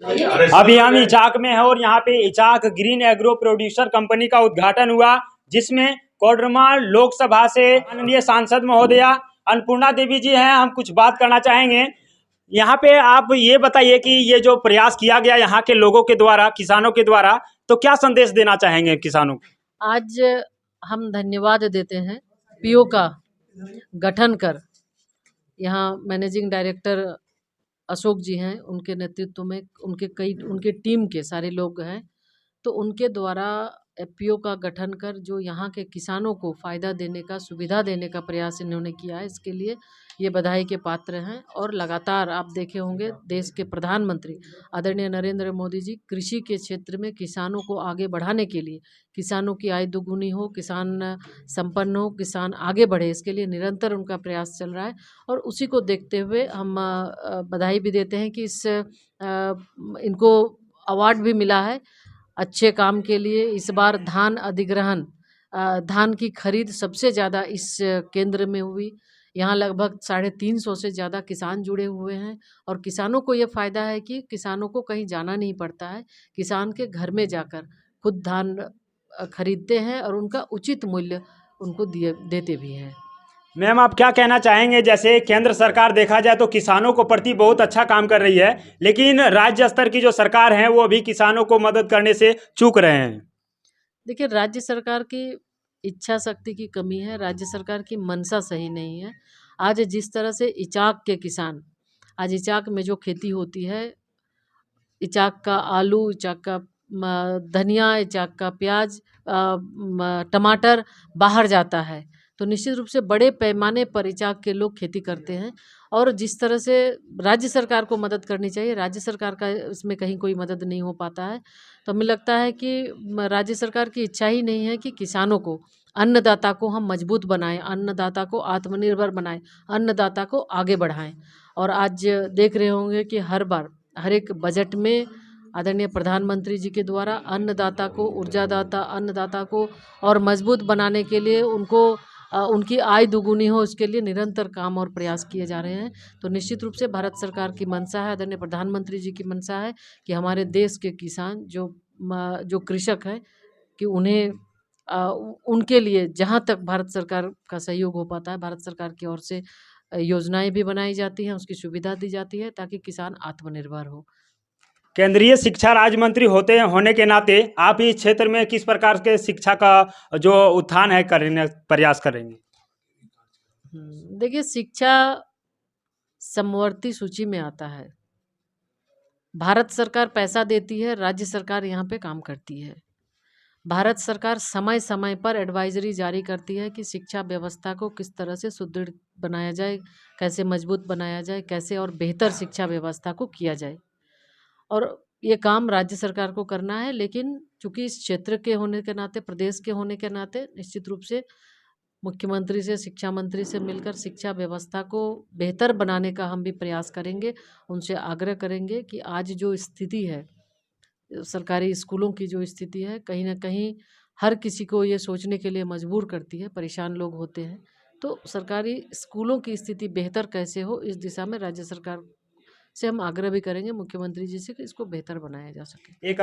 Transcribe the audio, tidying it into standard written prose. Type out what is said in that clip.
अभी हम इचाक में है और यहाँ पे Ichak green agro producer company का उद्घाटन हुआ, जिसमें कोडरमा लोकसभा से माननीय सांसद महोदया अन्नपूर्णा देवी जी हैं। हम कुछ बात करना चाहेंगे। यहाँ पे आप ये बताइए कि ये जो प्रयास किया गया यहाँ के लोगों के द्वारा, किसानों के द्वारा, तो क्या संदेश देना चाहेंगे किसानों को? आज हम धन्यवाद देते हैं पीओ का गठन कर, यहाँ मैनेजिंग डायरेक्टर अशोक जी हैं, उनके नेतृत्व में उनके टीम के सारे लोग हैं, तो उनके द्वारा एफपीओ का गठन कर जो यहाँ के किसानों को फ़ायदा देने का, सुविधा देने का प्रयास इन्होंने किया है, इसके लिए ये बधाई के पात्र हैं। और लगातार आप देखे होंगे देश के प्रधानमंत्री आदरणीय नरेंद्र मोदी जी कृषि के क्षेत्र में किसानों को आगे बढ़ाने के लिए, किसानों की आय दोगुनी हो, किसान संपन्न हो, किसान आगे बढ़े, इसके लिए निरंतर उनका प्रयास चल रहा है। और उसी को देखते हुए हम बधाई भी देते हैं कि इनको अवार्ड भी मिला है अच्छे काम के लिए। इस बार धान अधिग्रहण, धान की खरीद सबसे ज़्यादा इस केंद्र में हुई। यहाँ लगभग 350 से ज़्यादा किसान जुड़े हुए हैं और किसानों को ये फ़ायदा है कि किसानों को कहीं जाना नहीं पड़ता है, किसान के घर में जाकर खुद धान खरीदते हैं और उनका उचित मूल्य उनको देते भी हैं। मैम, आप क्या कहना चाहेंगे? जैसे केंद्र सरकार देखा जाए तो किसानों को प्रति बहुत अच्छा काम कर रही है, लेकिन राज्य स्तर की जो सरकार है वो अभी किसानों को मदद करने से चूक रहे हैं। देखिए, राज्य सरकार की इच्छा शक्ति की कमी है, राज्य सरकार की मंशा सही नहीं है। आज जिस तरह से इचाक के किसान, आज इचाक में जो खेती होती है, इचाक का आलू, इचाक का धनिया, इचाक का प्याज, टमाटर बाहर जाता है, तो निश्चित रूप से बड़े पैमाने पर इचाक के लोग खेती करते हैं। और जिस तरह से राज्य सरकार को मदद करनी चाहिए, राज्य सरकार का इसमें कहीं कोई मदद नहीं हो पाता है। तो हमें लगता है कि राज्य सरकार की इच्छा ही नहीं है कि किसानों को, अन्नदाता को हम मजबूत बनाएं, अन्नदाता को आत्मनिर्भर बनाएं, अन्नदाता को आगे बढ़ाएं। और आज देख रहे होंगे कि हर एक बजट में आदरणीय प्रधानमंत्री जी के द्वारा अन्नदाता को, ऊर्जादाता अन्नदाता को और मजबूत बनाने के लिए उनकी आय दोगुनी हो, उसके लिए निरंतर काम और प्रयास किए जा रहे हैं। तो निश्चित रूप से भारत सरकार की मंशा है, आदरणीय प्रधानमंत्री जी की मंशा है कि हमारे देश के किसान जो कृषक हैं, कि उन्हें उनके लिए जहाँ तक भारत सरकार का सहयोग हो पाता है, भारत सरकार की ओर से योजनाएं भी बनाई जाती हैं, उसकी सुविधा दी जाती है ताकि किसान आत्मनिर्भर हो। केंद्रीय शिक्षा राज्य मंत्री होने के नाते आप इस क्षेत्र में किस प्रकार के शिक्षा का जो उत्थान है करने प्रयास करेंगे? देखिए, शिक्षा समवर्ती सूची में आता है। भारत सरकार पैसा देती है, राज्य सरकार यहाँ पे काम करती है। भारत सरकार समय समय पर एडवाइजरी जारी करती है कि शिक्षा व्यवस्था को किस तरह से सुदृढ़ बनाया जाए, कैसे मजबूत बनाया जाए, कैसे और बेहतर शिक्षा व्यवस्था को किया जाए। और ये काम राज्य सरकार को करना है, लेकिन चूंकि इस क्षेत्र के होने के नाते, प्रदेश के होने के नाते, निश्चित रूप से मुख्यमंत्री से, शिक्षा मंत्री से मिलकर शिक्षा व्यवस्था को बेहतर बनाने का हम भी प्रयास करेंगे। उनसे आग्रह करेंगे कि आज जो स्थिति है, सरकारी स्कूलों की जो स्थिति है, कहीं ना कहीं हर किसी को ये सोचने के लिए मजबूर करती है, परेशान लोग होते हैं। तो सरकारी स्कूलों की स्थिति बेहतर कैसे हो, इस दिशा में राज्य सरकार से हम आग्रह भी करेंगे मुख्यमंत्री जी से कि इसको बेहतर बनाया जा सके। एक